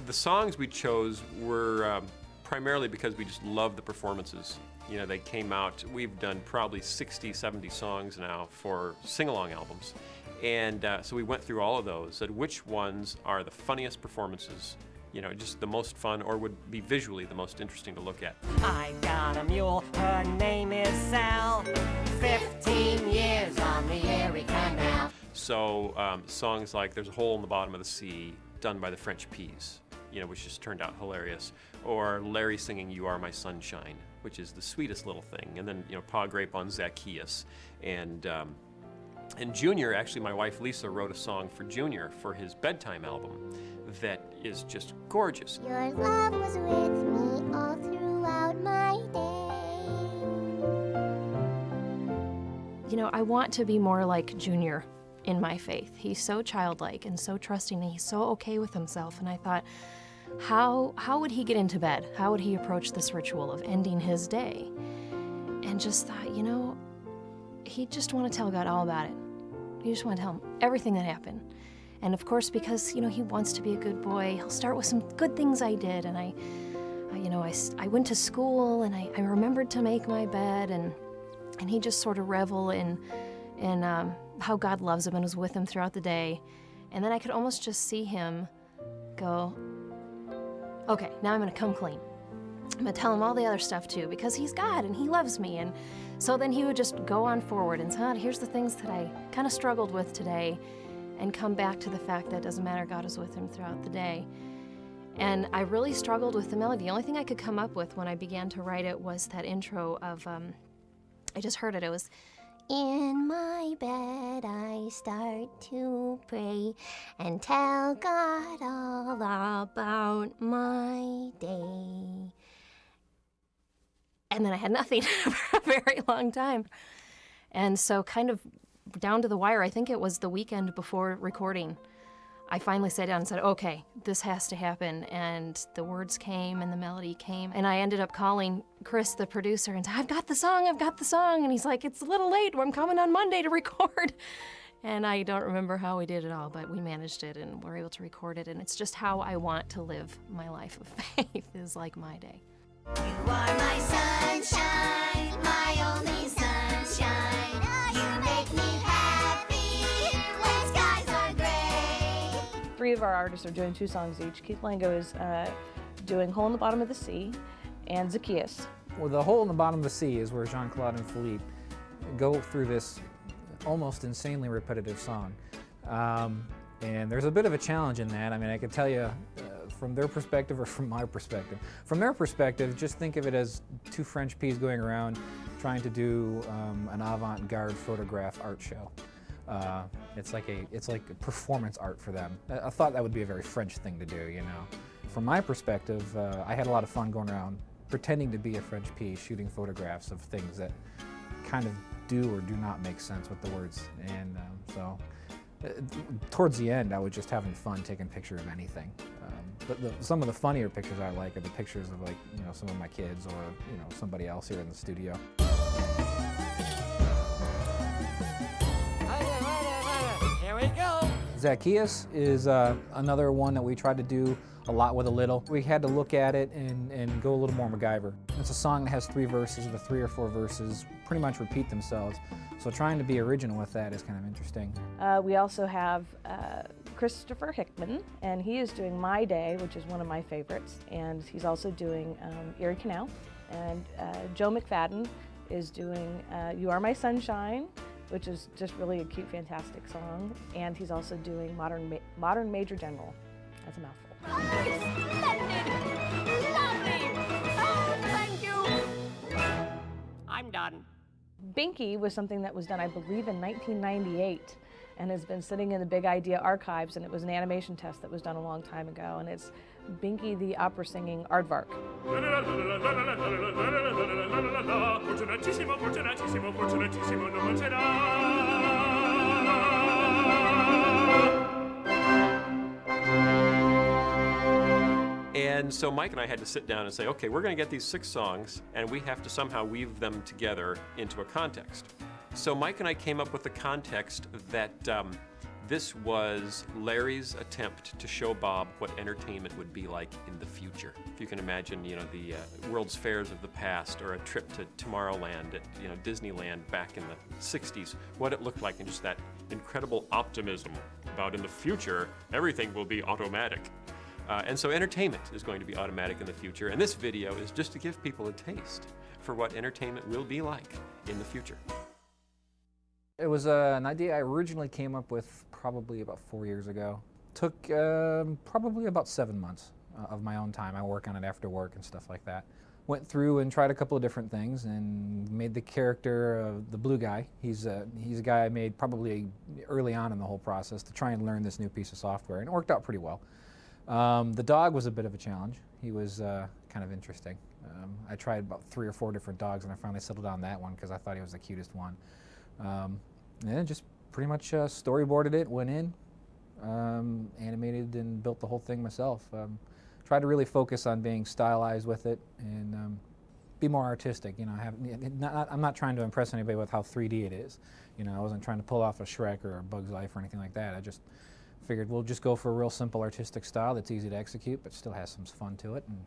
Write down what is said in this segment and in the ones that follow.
The songs we chose were primarily because we just love the performances. You know, they came out, we've done probably 60, 70 songs now for sing-along albums. And so we went through all of those, said which ones are the funniest performances, you know, just the most fun or would be visually the most interesting to look at. I got a mule, her name is Sal, 15 years on the Erie Canal. So songs like There's a Hole in the Bottom of the Sea, done by the French Peas, you know, which just turned out hilarious. Or Larry singing You Are My Sunshine, which is the sweetest little thing. And then, you know, Pa Grape on Zacchaeus. And Junior, actually my wife Lisa wrote a song for Junior for his bedtime album that is just gorgeous. Your love was with me all throughout my day. You know, I want to be more like Junior in my faith. He's so childlike and so trusting and he's so okay with himself. And I thought, how would he get into bed? How would he approach this ritual of ending his day? And just thought, you know, he'd just want to tell God all about it. He just want to tell him everything that happened. And of course, because, you know, he wants to be a good boy, he'll start with some good things I did. And I went to school and I remembered to make my bed and he just sort of revel in how God loves him and was with him throughout the day. And then I could almost just see him go, okay, now I'm gonna come clean. I'm gonna tell him all the other stuff too, because he's God and he loves me. And so then he would just go on forward and say, oh, here's the things that I kind of struggled with today, and come back to the fact that it doesn't matter, God is with him throughout the day. And I really struggled with the melody. The only thing I could come up with when I began to write it was that intro of, I just heard it, it was, in my bed I start to pray and tell God all about my day. And then I had nothing for a very long time. And so kind of down to the wire, I think it was the weekend before recording, I finally sat down and said, okay, this has to happen. And the words came and the melody came. And I ended up calling Chris, the producer, and said, I've got the song. And he's like, it's a little late. I'm coming on Monday to record. And I don't remember how we did it all, but we managed it and were able to record it. And it's just how I want to live my life of faith, is like my day. You are my sunshine, my only sunshine. You make me happy when skies are gray. 3 of our artists are doing 2 songs each. Keith Lango is doing Hole in the Bottom of the Sea and Zacchaeus. Well, the Hole in the Bottom of the Sea is where Jean-Claude and Philippe go through this almost insanely repetitive song. And there's a bit of a challenge in that. I mean, I could tell you from their perspective or from my perspective. From their perspective, just think of it as 2 French peas going around trying to do an avant-garde photograph art show. It's like a performance art for them. I thought that would be a very French thing to do, you know. From my perspective, I had a lot of fun going around pretending to be a French pea, shooting photographs of things that kind of do or do not make sense with the words. And so towards the end, I was just having fun taking pictures of anything. But some of the funnier pictures I like are the pictures of, like, you know, some of my kids or, you know, somebody else here in the studio. Here we go. Zacchaeus is another one that we tried to do a lot with a little. We had to look at it and go a little more MacGyver. It's a song that has 3 verses. The 3 or 4 verses pretty much repeat themselves. So trying to be original with that is kind of interesting. We also have Christopher Hickman, and he is doing My Day, which is one of my favorites, and he's also doing Erie Canal. And Joe McFadden is doing You Are My Sunshine, which is just really a cute, fantastic song, and he's also doing Modern Major General. That's a mouthful. Oh, splendid! Lovely! Oh, thank you! I'm done. Binky was something that was done, I believe, in 1998, and has been sitting in the Big Idea archives, and it was an animation test that was done a long time ago, and it's Binky the opera singing aardvark. And so Mike and I had to sit down and say, okay, we're going to get these 6 songs, and we have to somehow weave them together into a context. So Mike and I came up with the context that This was Larry's attempt to show Bob what entertainment would be like in the future. If you can imagine, the World's Fairs of the past, or a trip to Tomorrowland at, Disneyland back in the 60s, what it looked like, and just that incredible optimism about in the future, everything will be automatic. And so entertainment is going to be automatic in the future, and this video is just to give people a taste for what entertainment will be like in the future. It was an idea I originally came up with probably about 4 years ago. Took probably about 7 months of my own time. I work on it after work and stuff like that. Went through and tried a couple of different things and made the character of the blue guy. He's a guy I made probably early on in the whole process to try and learn this new piece of software, and it worked out pretty well. The dog was a bit of a challenge. He was kind of interesting. I tried about 3 or 4 different dogs, and I finally settled on that one because I thought he was the cutest one. And then just pretty much storyboarded it, went in, animated and built the whole thing myself. Tried to really focus on being stylized with it and be more artistic. I'm not trying to impress anybody with how 3D it is. I wasn't trying to pull off a Shrek or a Bug's Life or anything like that. I just figured we'll just go for a real simple artistic style that's easy to execute but still has some fun to it, and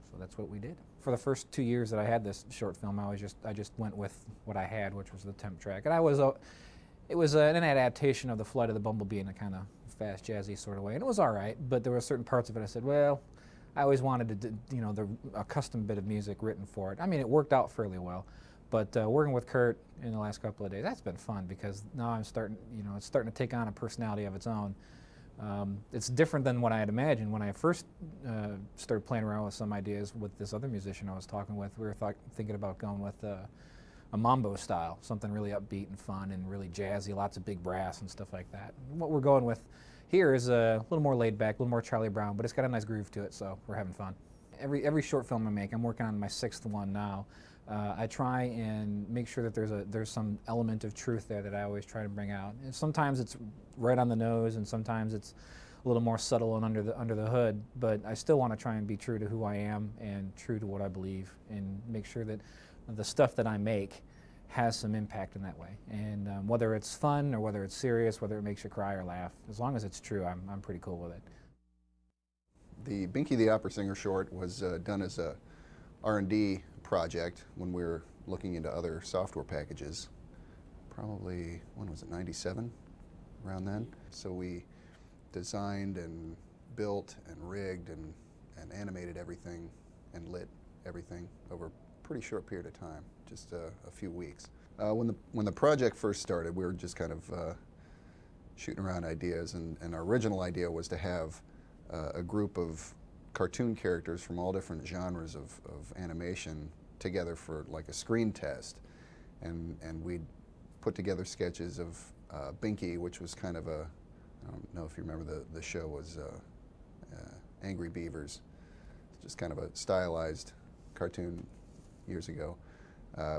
so that's what we did. For the first 2 years that I had this short film, I just went with what I had, which was the temp track. And it was an adaptation of The Flight of the Bumblebee in a kind of fast, jazzy sort of way, and it was all right, but there were certain parts of it I said, well, I always wanted to, a custom bit of music written for it. I mean, it worked out fairly well, but working with Kurt in the last couple of days, that's been fun because now it's starting to take on a personality of its own. It's different than what I had imagined when I first started playing around with some ideas with this other musician I was talking with. We were thinking about going with a mambo style, something really upbeat and fun and really jazzy, lots of big brass and stuff like that. And what we're going with here is a little more laid back, a little more Charlie Brown, but it's got a nice groove to it, so we're having fun. Every short film I make, I'm working on my 6th one now. I try and make sure that there's some element of truth there that I always try to bring out. And sometimes it's right on the nose, and sometimes it's a little more subtle and under the hood. But I still want to try and be true to who I am and true to what I believe, and make sure that the stuff that I make has some impact in that way. And whether it's fun or whether it's serious, whether it makes you cry or laugh, as long as it's true, I'm pretty cool with it. The Binky the Opera Singer short was done as a R&D project when we were looking into other software packages. Probably, when was it, 97? Around then. So we designed and built and rigged and animated everything and lit everything over a pretty short period of time, just a few weeks. When the project first started, we were just kind of shooting around ideas, and our original idea was to have a group of cartoon characters from all different genres of animation together for like a screen test, and we'd put together sketches of Binky, which was kind of I don't know if you remember the show was Angry Beavers. It's just kind of a stylized cartoon years ago.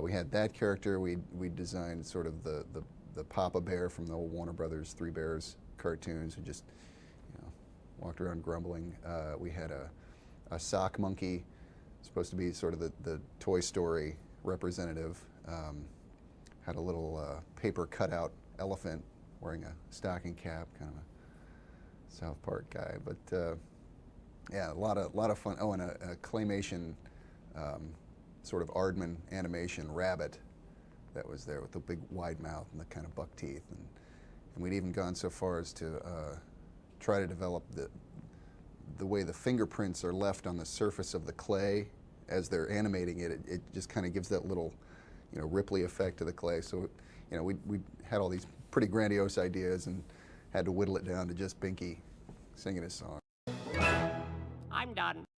We had that character. We designed sort of the Papa Bear from the old Warner Brothers Three Bears cartoons, who just walked around grumbling. We had a sock monkey, supposed to be sort of the Toy Story representative. Had a little paper cutout elephant wearing a stocking cap, kind of a South Park guy. But yeah, a lot of fun. Oh, and a claymation sort of Aardman animation rabbit that was there with the big wide mouth and the kind of buck teeth. And we'd even gone so far as to try to develop the way the fingerprints are left on the surface of the clay as they're animating it. It just kind of gives that little, Ripley effect to the clay. So, we had all these pretty grandiose ideas and had to whittle it down to just Binky singing his song. I'm done.